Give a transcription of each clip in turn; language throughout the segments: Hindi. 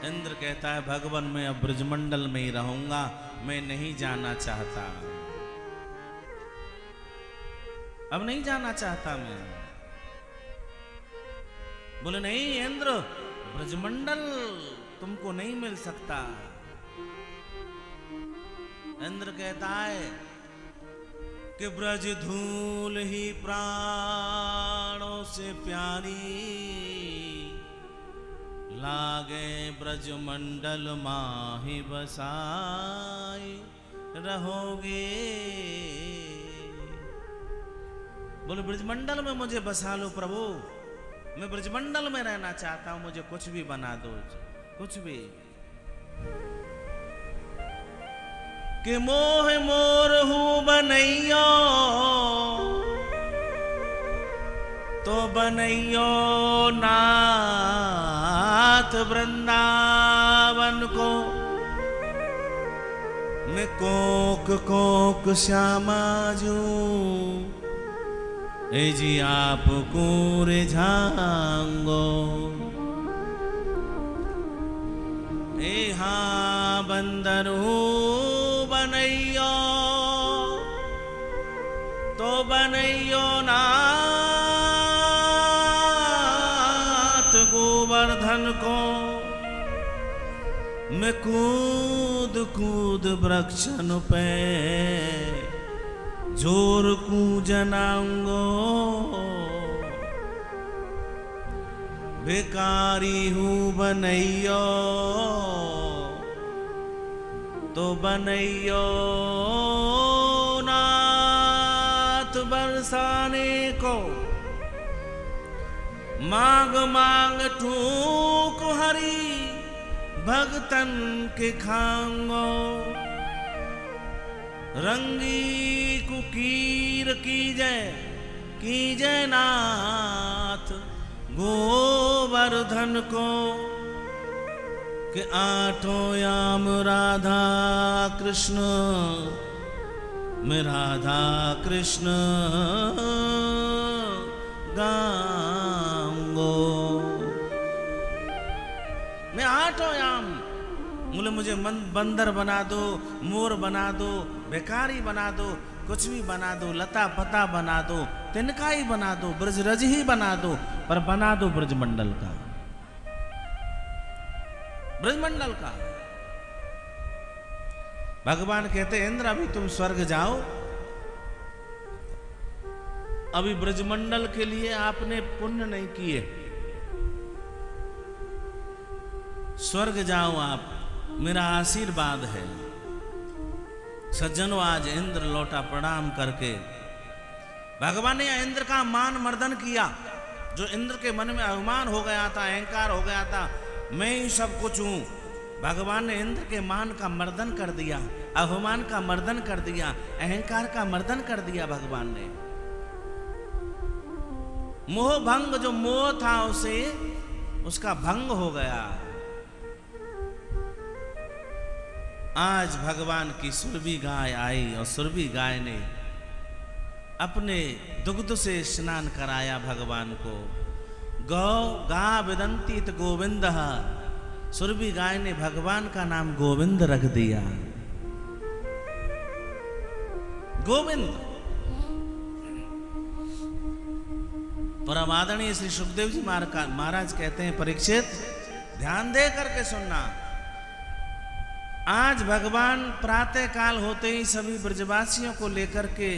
इंद्र कहता है भगवान मैं अब ब्रजमंडल में ही रहूंगा, मैं नहीं जाना चाहता, अब नहीं जाना चाहता मैं। बोले नहीं इंद्र, ब्रजमंडल तुमको नहीं मिल सकता। इंद्र कहता है कि ब्रज धूल ही प्राणों से प्यारी, लागे ब्रजमंडल माही बसाए रहोगे। बोले ब्रजमंडल में मुझे बसा लो प्रभु, मैं ब्रजमंडल में रहना चाहता हूं, मुझे कुछ भी बना दो, कुछ भी। कि मोह मोर हूं बनैयो, तो बनैयो नाथ वृंदावन को। मैं कोक कोक श्यामा जू, ए जी आप कूरे झांगो। ए हाँ बंदरू बनैयो, तो बनैयो नाथ गोवर्धन को। मैं कूद कूद वृक्षन पे जोर कूजनांगो। भिकारी हूँ बनैयो, तो बनैयो नाथ बरसाने को। मांग मांग ठूक हरी भगतन के खांगो। रंगी कुकीर कीजय नाथ गोवर्धन को। कि आठों याम राधा कृष्ण, मैं राधा कृष्ण गाऊंगो। मैं आठों याम, बोले मुझे बंदर बना दो, मोर बना दो, भिखारी बना दो, कुछ भी बना दो, लता पता बना दो, तिनका ही बना दो, ब्रजरज ही बना दो, पर बना दो ब्रजमंडल का, ब्रजमंडल का। भगवान कहते इंद्र अभी तुम स्वर्ग जाओ, अभी ब्रजमंडल के लिए आपने पुण्य नहीं किए, स्वर्ग जाओ आप, मेरा आशीर्वाद है। सज्जनों आज इंद्र लौटा प्रणाम करके। भगवान ने इंद्र का मान मर्दन किया, जो इंद्र के मन में अभिमान हो गया था, अहंकार हो गया था, मैं ही सब कुछ हूं। भगवान ने इंद्र के मान का मर्दन कर दिया, अभिमान का मर्दन कर दिया, अहंकार का मर्दन कर दिया भगवान ने। मोह भंग, जो मोह था उसे, उसका भंग हो गया। आज भगवान की सुरभि गाय आई और सुरभि गाय ने अपने दुग्ध से स्नान कराया भगवान को। गौ गा विदंतीत गोविंद, सुरभि गाय ने भगवान का नाम गोविंद रख दिया। गोविंद। परम आदरणीय श्री सुखदेव जी महाराज कहते हैं परीक्षित ध्यान दे करके सुनना। आज भगवान प्रातः काल होते ही सभी ब्रजवासियों को लेकर के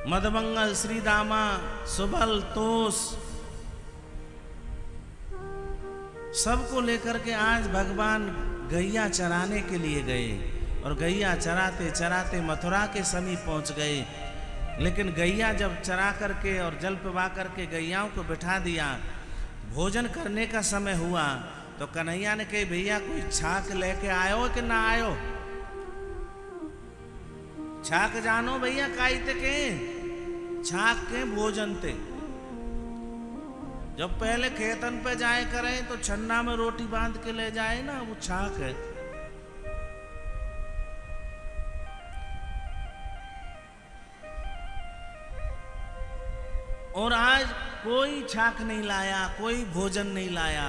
मदमंगल, श्रीदामा, सुबल, तोष सबको लेकर के आज भगवान गैया चराने के लिए गए और गैया चराते चराते मथुरा के समीप पहुंच गए। लेकिन गैया जब चरा करके और जल पिवा करके गैयाओं को बिठा दिया, भोजन करने का समय हुआ तो कन्हैया ने कही भैया कोई छाक लेके आयो कि ना आयो? छाक जानो भैया काईते के छाक के भोजन ते। जब पहले खेतन पे जाए करें तो छन्ना में रोटी बांध के ले जाए ना, वो छाक है। और आज कोई छाक नहीं लाया, कोई भोजन नहीं लाया।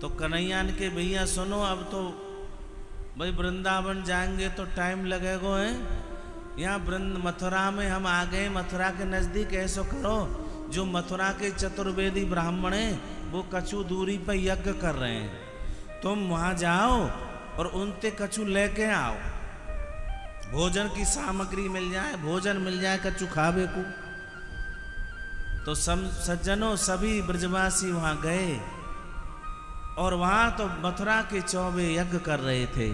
तो कन्हैया ने के भैया सुनो, अब तो भाई वृंदावन जाएंगे तो टाइम लगेगा है, यहाँ मथुरा में हम आ गए, मथुरा के नज़दीक, ऐसा करो जो मथुरा के चतुर्वेदी ब्राह्मण हैं वो कछु दूरी पर यज्ञ कर रहे हैं, तुम वहाँ जाओ और उनसे कछु लेके आओ, भोजन की सामग्री मिल जाए, भोजन मिल जाए, कछु खावे को। तो सज्जनों सभी ब्रजवासी वहाँ गए और वहाँ तो मथुरा के चौबे यज्ञ कर रहे थे।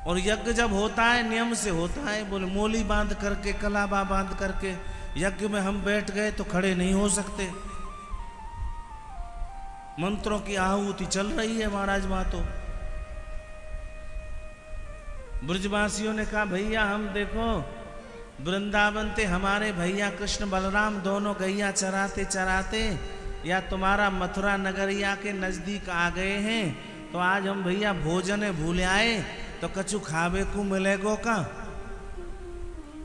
और यज्ञ जब होता है नियम से होता है, बोले मोली बांध करके, कलाबा बांध करके यज्ञ में हम बैठ गए तो खड़े नहीं हो सकते, मंत्रों की आहुति चल रही है महाराज वहां। तो ब्रजवासियों ने कहा भैया हम देखो वृंदावन थे, हमारे भैया कृष्ण बलराम दोनों गैया चराते चराते या तुम्हारा मथुरा नगरिया के नजदीक आ गए हैं, तो आज हम भैया भोजन भूले आए, तो कछु खावे को मिलेगो का।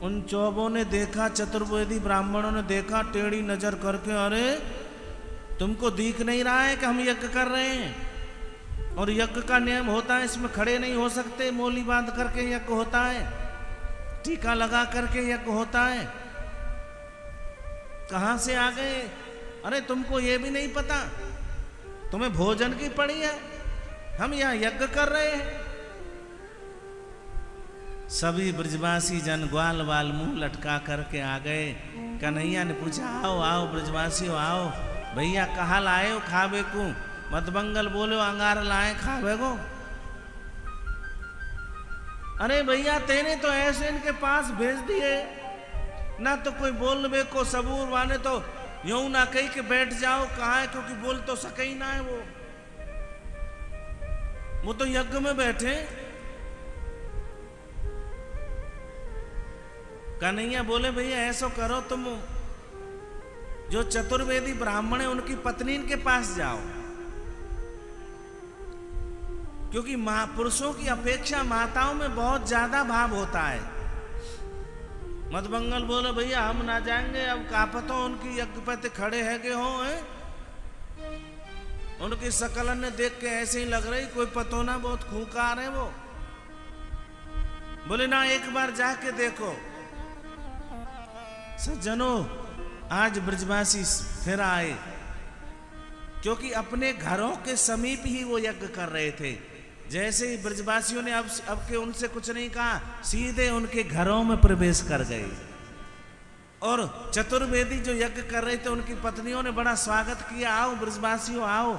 उन चौबों ने देखा, चतुर्वेदी ब्राह्मणों ने देखा टेढ़ी नजर करके, अरे तुमको दिख नहीं रहा है कि हम यज्ञ कर रहे हैं, और यज्ञ का नियम होता है इसमें खड़े नहीं हो सकते, मोली बांध करके यज्ञ होता है, टीका लगा करके यज्ञ होता है, कहां से आ गए? अरे तुमको ये भी नहीं पता, तुम्हें भोजन की पड़ी है, हम यहां यज्ञ कर रहे हैं। सभी ब्रजवासी जन ग्वाल वाल मुंह लटका करके आ गए। कन्हैया ने पूछा आओ आओ ब्रजवासियों आओ, भैया कहा लाए हो खावे को? मतबंगल बोले अंगार लाए खावे को। अरे भैया तेने तो ऐसे इनके पास भेज दिए ना, तो कोई बोलने को सबूर वाने तो यूं ना कही के बैठ जाओ, कहा है क्योंकि बोल तो सके ही ना है वो तो यज्ञ में बैठे। कन्हैया बोले भैया ऐसा करो, तुम जो चतुर्वेदी ब्राह्मण है उनकी पत्नी के पास जाओ, क्योंकि पुरुषों की अपेक्षा माताओं में बहुत ज्यादा भाव होता है। मतबंगल बोले भैया हम ना जाएंगे, अब कापतो उनकी यज्ञपति खड़े है के हो हैं? उनकी शकल ने देख के ऐसे ही लग रही कोई पतो ना, बहुत खूंखार है वो। बोले ना एक बार जाके देखो। सज्जनों आज ब्रजवासी फिर आए, क्योंकि अपने घरों के समीप ही वो यज्ञ कर रहे थे। जैसे ही ब्रजवासियों ने अब के उनसे कुछ नहीं कहा, सीधे उनके घरों में प्रवेश कर गए। और चतुर्वेदी जो यज्ञ कर रहे थे उनकी पत्नियों ने बड़ा स्वागत किया, आओ ब्रजवासियों आओ,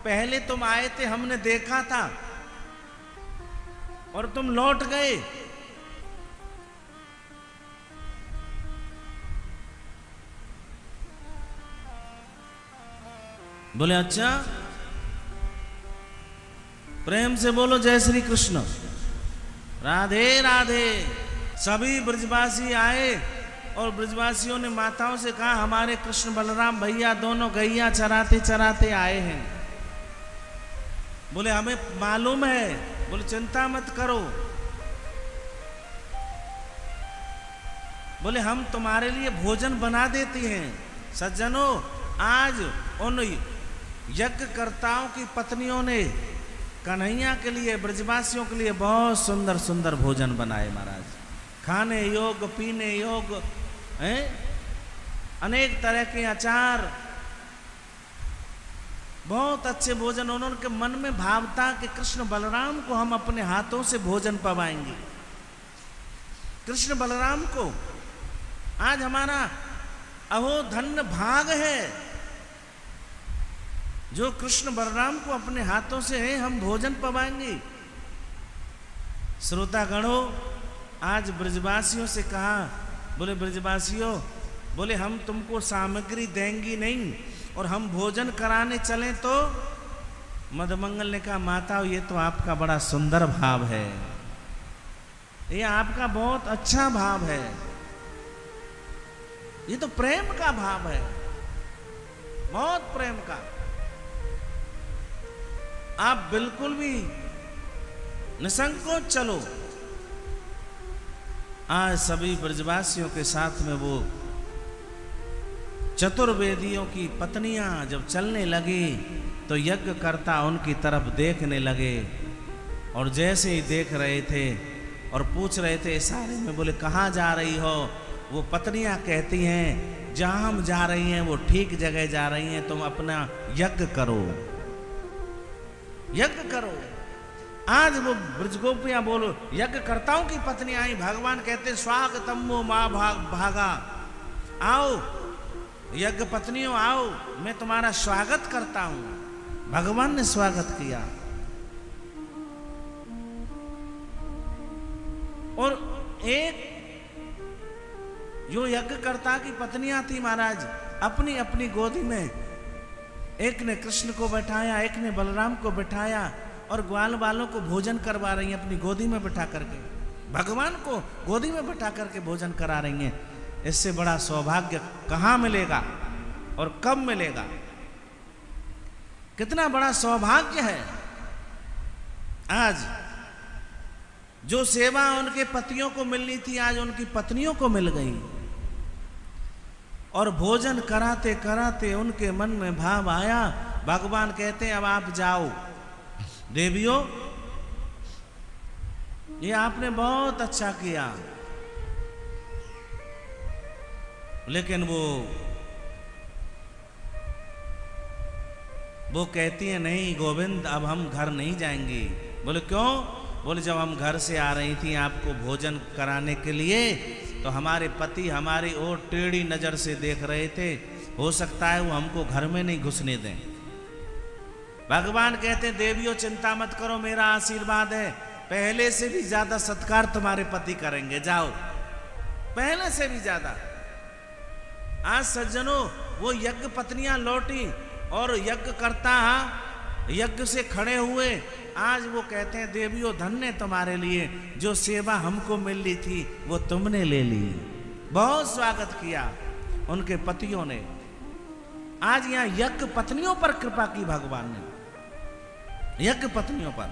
पहले तुम आए थे हमने देखा था और तुम लौट गए। बोले अच्छा, प्रेम से बोलो जय श्री कृष्ण, राधे राधे। सभी ब्रजवासी आए और ब्रजवासियों ने माताओं से कहा हमारे कृष्ण बलराम भैया दोनों गैया चराते चराते आए हैं। बोले हमें मालूम है। बोले चिंता मत करो, बोले हम तुम्हारे लिए भोजन बना देती हैं। सज्जनों आज उन यज्ञकर्ताओं की पत्नियों ने कन्हैया के लिए, ब्रजवासियों के लिए बहुत सुंदर सुंदर भोजन बनाए महाराज, खाने योग पीने योग हैं, अनेक तरह के अचार, बहुत अच्छे भोजन। उन्होंने मन में भाव था कि कृष्ण बलराम को हम अपने हाथों से भोजन पवाएंगे। कृष्ण बलराम को आज हमारा अहो धन्य भाग है जो कृष्ण बलराम को अपने हाथों से है हम भोजन पवाएंगे। श्रोतागणों आज ब्रजवासियों से कहा, बोले ब्रजवासियों, बोले हम तुमको सामग्री देंगी नहीं और हम भोजन कराने चलें तो? मदमंगल ने कहा माता ये तो आपका बड़ा सुंदर भाव है, ये आपका बहुत अच्छा भाव है, ये तो प्रेम का भाव है, बहुत प्रेम का। आप बिल्कुल भी निसंकोच चलो। आज सभी ब्रजवासियों के साथ में वो चतुर्वेदियों की पत्नियां जब चलने लगी तो यज्ञकर्ता उनकी तरफ देखने लगे, और जैसे ही देख रहे थे और पूछ रहे थे इशारे में, बोले कहाँ जा रही हो? वो पत्नियां कहती हैं जहाँ हम जा रही हैं वो ठीक जगह जा रही हैं, तुम अपना यज्ञ करो, यज्ञ करो। आज वो ब्रजगोपियां बोलो यज्ञकर्ताओं की पत्नी आई, भगवान कहते स्वागतम वो माँ भागा, आओ यज्ञ पत्नियों आओ, मैं तुम्हारा स्वागत करता हूं। भगवान ने स्वागत किया। और एक जो यज्ञकर्ता की पत्नियां थी महाराज, अपनी अपनी गोदी में, एक ने कृष्ण को बैठाया, एक ने बलराम को बैठाया, और ग्वाल वालों को भोजन करवा रही हैं अपनी गोदी में बैठा करके, भगवान को गोदी में बैठा करके भोजन करा रही हैं। इससे बड़ा सौभाग्य कहाँ मिलेगा और कब मिलेगा? कितना बड़ा सौभाग्य है। आज जो सेवा उनके पतियों को मिलनी थी आज उनकी पत्नियों को मिल गई, और भोजन कराते कराते उनके मन में भाव आया, भगवान कहते हैं अब आप जाओ देवियों, ये आपने बहुत अच्छा किया। लेकिन वो कहती है नहीं गोविंद अब हम घर नहीं जाएंगे। बोले क्यों? बोले जब हम घर से आ रही थी आपको भोजन कराने के लिए तो हमारे पति हमारी ओर टेढ़ी नजर से देख रहे थे, हो सकता है वो हमको घर में नहीं घुसने दें। भगवान कहते हैं देवियों चिंता मत करो, मेरा आशीर्वाद है, पहले से भी ज्यादा सत्कार तुम्हारे पति करेंगे, जाओ पहले से भी ज्यादा। आज सज्जनों वो यज्ञ पत्नियां लौटी और यज्ञकर्ता यज्ञ से खड़े हुए, आज वो कहते हैं देवियों धन्य तुम्हारे लिए, जो सेवा हमको मिल रही थी वो तुमने ले ली। बहुत स्वागत किया उनके पतियों ने। आज यहां यज्ञ पत्नियों पर कृपा की भगवान ने, यज्ञ पत्नियों पर।